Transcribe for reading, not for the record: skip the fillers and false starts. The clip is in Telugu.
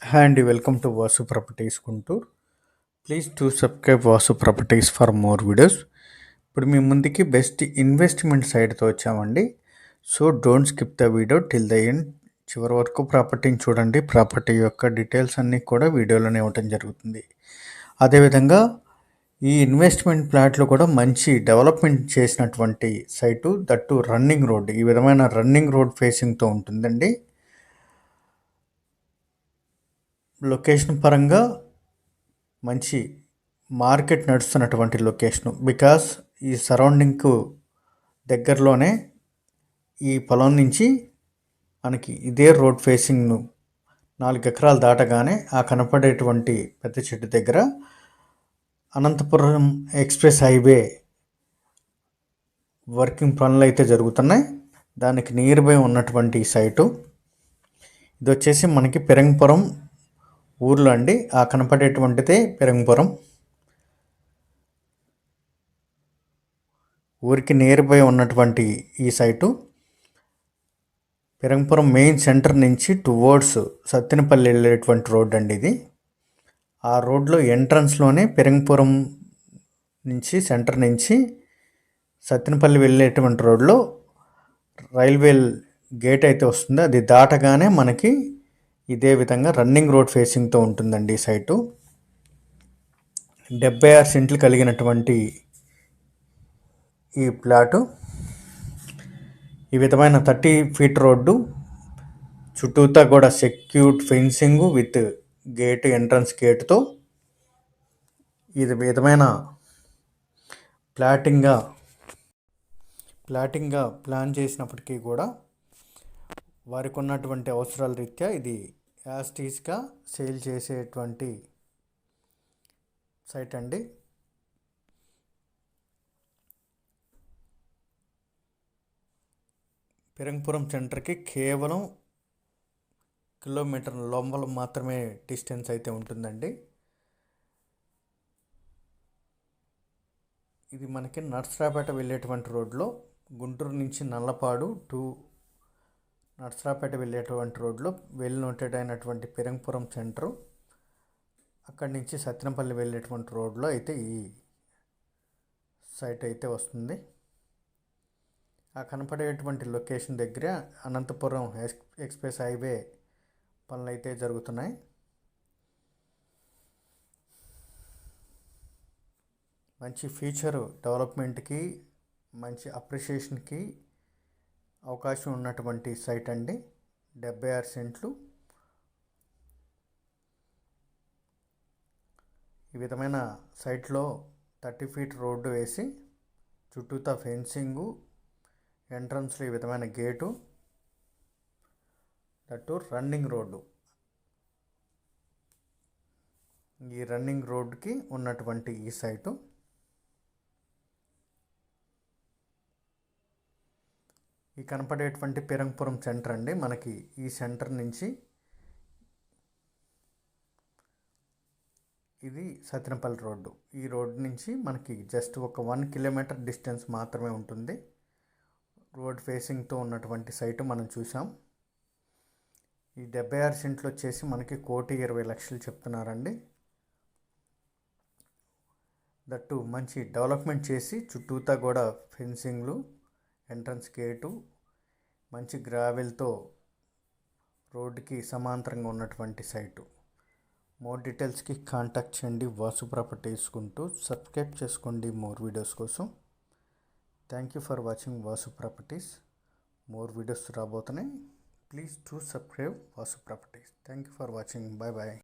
హాయ్ అండి, welcome to Vasu properties Guntur. Please to subscribe Vasu properties for more videos. ఇప్పుడు మీ ముందుకి బెస్ట్ ఇన్వెస్ట్మెంట్ సైట్తో వచ్చామండి. So don't skip the video till the end. చివరి వరకు ప్రాపర్టీని చూడండి. ప్రాపర్టీ యొక్క డీటెయిల్స్ అన్నీ కూడా వీడియోలోనే ఇవ్వటం జరుగుతుంది. అదేవిధంగా ఈ ఇన్వెస్ట్మెంట్ ప్లాట్లో కూడా మంచి డెవలప్మెంట్ చేసినటువంటి సైటు, దట్టు రన్నింగ్ రోడ్. ఈ విధమైన రన్నింగ్ రోడ్ ఫేసింగ్తో ఉంటుందండి. లొకేషన్ పరంగా మంచి మార్కెట్ నడుస్తున్నటువంటి లొకేషను. బికాస్ ఈ సరౌండింగ్కు దగ్గరలోనే ఈ పొలం నుంచి మనకి ఇదే రోడ్ ఫేసింగ్ను 4 ఎకరాలు దాటగానే ఆ కనపడేటువంటి పెద్ద చెట్టు దగ్గర అనంతపురం ఎక్స్ప్రెస్ హైవే వర్కింగ్ పనులు అయితే జరుగుతున్నాయి. దానికి నియర్ బై ఉన్నటువంటి సైటు ఇది వచ్చేసి మనకి పెరంగపురం ఊర్లో అండి. ఆ కనపడేటువంటిదే పెరంగపురం. ఊరికి నియర్ బై ఉన్నటువంటి ఈ సైటు పెరంగపురం మెయిన్ సెంటర్ నుంచి టువర్డ్స్ సత్తెనపల్లి వెళ్ళేటువంటి రోడ్ అండి ఇది. ఆ రోడ్లో ఎంట్రన్స్లోనే పెరంగపురం నుంచి సెంటర్ నుంచి సత్తెనపల్లి వెళ్ళేటువంటి రోడ్లో రైల్వే గేట్ అయితే వస్తుంది. అది దాటగానే మనకి ఇదే విధంగా రన్నింగ్ రోడ్ ఫేసింగ్తో ఉంటుందండి ఈ సైటు. 76 సెంట్లు కలిగినటువంటి ఈ ప్లాటు ఈ విధమైన 30 ఫీట్ రోడ్డు చుట్టూతా కూడా secured fencing with gate, entrance గేట్తో ఇది విధమైన ప్లాటింగ్గా ప్లాన్ చేసినప్పటికీ కూడా వారికి ఉన్నటువంటి అవసరాల రీత్యా ఇది యాస్టీస్గా సేల్ చేసేటువంటి సైట్ అండి. పెరంగపురం సెంటర్కి కేవలం కిలోమీటర్ లోపల మాత్రమే డిస్టెన్స్ అయితే ఉంటుందండి. ఇది మనకి నర్సరాపేట వెళ్ళేటువంటి రోడ్లో, గుంటూరు నుంచి నల్లపాడు టు నర్సరాపేట వెళ్ళేటువంటి రోడ్లో వెల్ నోటెడ్ అయినటువంటి పెరంగపురం సెంటరు. అక్కడి నుంచి సత్తెనపల్లి వెళ్ళేటువంటి రోడ్లో అయితే ఈ సైట్ అయితే వస్తుంది. ఆ కనపడేటువంటి లొకేషన్ దగ్గర అనంతపురం ఎక్స్ప్రెస్ హైవే పనులు అయితే జరుగుతున్నాయి. మంచి ఫ్యూచర్ డెవలప్మెంట్కి, మంచి అప్రిషియేషన్కి అవకాశం ఉన్నటువంటి సైట్ అండి. 76 సెంట్లు. ఈ విధమైన సైట్లో 30 ఫీట్ రోడ్డు వేసి చుట్టూతా ఫెన్సింగు, ఎంట్రన్స్లో ఈ విధమైన గేటు, దట్టు రన్నింగ్ రోడ్డు. ఈ రన్నింగ్ రోడ్డుకి ఉన్నటువంటి ఈ సైటు ఈ కనపడేటువంటి పెరంగపురం సెంటర్ అండి. మనకి ఈ సెంటర్ నుంచి ఇది సత్తెనపల్లి రోడ్డు. ఈ రోడ్డు నుంచి మనకి జస్ట్ ఒక 1 కిలోమీటర్ డిస్టెన్స్ మాత్రమే ఉంటుంది. రోడ్ ఫేసింగ్తో ఉన్నటువంటి సైటు మనం చూసాం. ఈ 76 సెంట్లు వచ్చేసి మనకి 1,20,00,000 చెప్తున్నారండి. దట్టు మంచి డెవలప్మెంట్ చేసి చుట్టూతా కూడా ఫెన్సింగ్లు, ఎంట్రన్స్ గేటు, మంచి గ్రావెల్తో రోడ్డుకి సమాంతరంగా ఉన్నటువంటి సైటు. మోర్ డీటెయిల్స్కి కాంటాక్ట్ చేయండి వాసు ప్రాపర్టీస్ గుంటూరు. సబ్స్క్రైబ్ చేసుకోండి మోర్ వీడియోస్ కోసం. Thank you for watching Vasu properties. More videos రాబోతున్నాయి. Please to subscribe Vasu properties. Thank you for watching. Bye bye.